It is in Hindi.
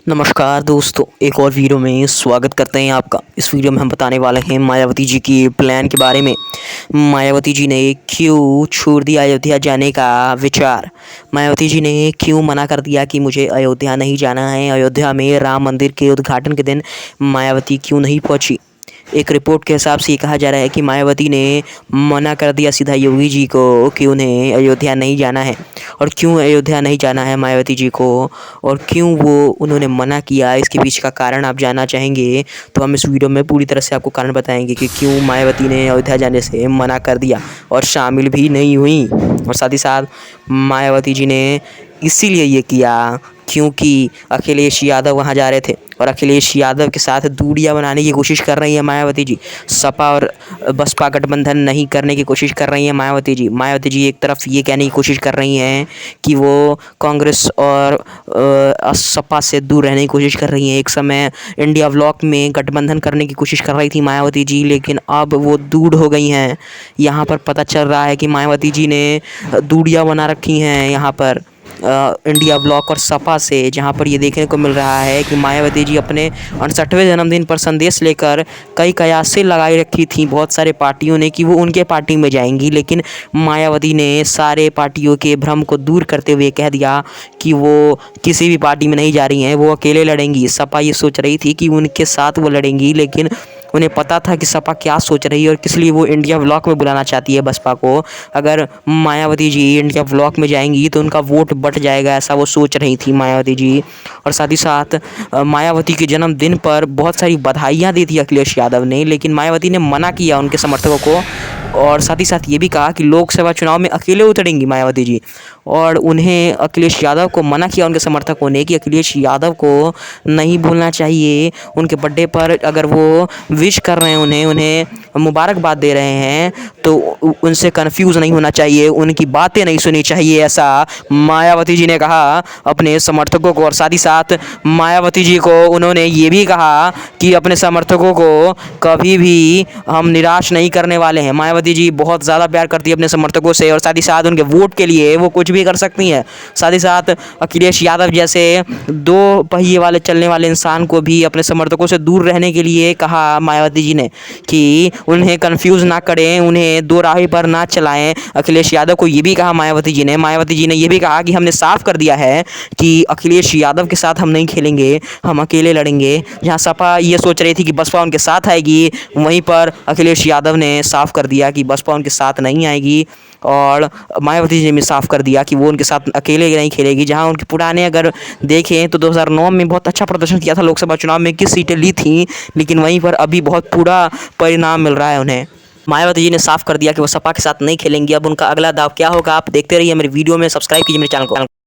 नमस्कार दोस्तों, एक और वीडियो में स्वागत करते हैं आपका। इस वीडियो में हम बताने वाले हैं मायावती जी की प्लान के बारे में। मायावती जी ने क्यों छोड़ दिया अयोध्या जाने का विचार। मायावती जी ने क्यों मना कर दिया कि मुझे अयोध्या नहीं जाना है। अयोध्या में राम मंदिर के उद्घाटन के दिन मायावती क्यों नहीं पहुंची। एक रिपोर्ट के हिसाब से ये कहा जा रहा है कि मायावती ने मना कर दिया सीधा योगी जी को कि उन्हें अयोध्या नहीं जाना है। और क्यों अयोध्या नहीं जाना है मायावती जी को और क्यों वो उन्होंने मना किया, इसके पीछे का कारण आप जानना चाहेंगे तो हम इस वीडियो में पूरी तरह से आपको कारण बताएंगे कि क्यों मायावती ने अयोध्या जाने से मना कर दिया और शामिल भी नहीं हुई। और साथ ही साथ मायावती जी ने इसीलिए ये किया क्योंकि अखिलेश यादव वहाँ जा रहे थे और अखिलेश यादव के साथ दूरियां बनाने की कोशिश कर रही है मायावती जी। सपा और बसपा गठबंधन नहीं करने की कोशिश कर रही है मायावती जी। मायावती जी एक तरफ ये कहने की कोशिश कर रही हैं कि वो कांग्रेस और सपा से दूर रहने की कोशिश कर रही हैं। एक समय इंडिया ब्लॉक में गठबंधन करने की कोशिश कर रही थी मायावती जी, लेकिन अब वो दूर हो गई हैं। यहाँ पर पता चल रहा है कि मायावती जी ने दूरियां बना रखी हैं यहाँ पर इंडिया ब्लॉक और सपा से, जहां पर ये देखने को मिल रहा है कि मायावती जी अपने 68वें जन्मदिन पर संदेश लेकर कई कयासें लगाई रखी थी बहुत सारे पार्टियों ने कि वो उनके पार्टी में जाएंगी, लेकिन मायावती ने सारे पार्टियों के भ्रम को दूर करते हुए कह दिया कि वो किसी भी पार्टी में नहीं जा रही हैं, वो अकेले लड़ेंगी। सपा ये सोच रही थी कि उनके साथ वो लड़ेंगी, लेकिन उन्हें पता था कि सपा क्या सोच रही है और किस लिए वो इंडिया ब्लॉक में बुलाना चाहती है बसपा को। अगर मायावती जी इंडिया ब्लॉक में जाएंगी तो उनका वोट बट जाएगा, ऐसा वो सोच रही थी मायावती जी। और साथ ही साथ मायावती के जन्मदिन पर बहुत सारी बधाइयाँ दी थी अखिलेश यादव ने, लेकिन मायावती ने मना किया उनके समर्थकों को। और साथ ही साथ ये भी कहा कि लोकसभा चुनाव में अकेले उतरेंगी मायावती जी। और उन्हें अखिलेश यादव को मना किया उनके समर्थकों ने कि अखिलेश यादव को नहीं भूलना चाहिए। उनके बर्थडे पर अगर वो विश कर रहे हैं, उन्हें मुबारकबाद दे रहे हैं, तो उनसे कंफ्यूज नहीं होना चाहिए, उनकी बातें नहीं सुननी चाहिए, ऐसा मायावती जी ने कहा अपने समर्थकों को। और साथ ही साथ मायावती जी को उन्होंने ये भी कहा कि अपने समर्थकों को कभी भी हम निराश नहीं करने वाले हैं। मायावती जी बहुत ज़्यादा प्यार करती है अपने समर्थकों से और साथ ही साथ उनके वोट के लिए वो कुछ भी कर सकती हैं। साथ ही साथ अखिलेश यादव जैसे दो पहिए वाले चलने वाले इंसान को भी अपने समर्थकों से दूर रहने के लिए कहा मायावती जी ने कि उन्हें कंफ्यूज ना करें, उन्हें दो राह पर ना चलाएं। अखिलेश यादव को ये भी कहा मायावती जी ने ये भी कहा कि हमने साफ कर दिया है कि अखिलेश यादव के साथ हम नहीं खेलेंगे, हम अकेले लड़ेंगे। जहां सपा ये सोच रही थी कि बसपा उनके साथ आएगी, वहीं पर अखिलेश यादव ने साफ कर दिया कि बसपा उनके साथ नहीं आएगी। और मायावती जी ने साफ कर दिया कि वो उनके साथ अकेले नहीं खेलेगी। जहां उनके पुराने अगर देखें तो 2009 में बहुत अच्छा प्रदर्शन किया था लोकसभा चुनाव में, 21 सीटें ली थी, लेकिन वहीं पर अभी बहुत बुरा परिणाम मिल रहा है उन्हें। मायावती जी ने साफ कर दिया कि वो सपा के साथ नहीं खेलेंगी। अब उनका अगला दाव क्या होगा आप देखते रहिए मेरे वीडियो में। सब्सक्राइब कीजिए मेरे चैनल को।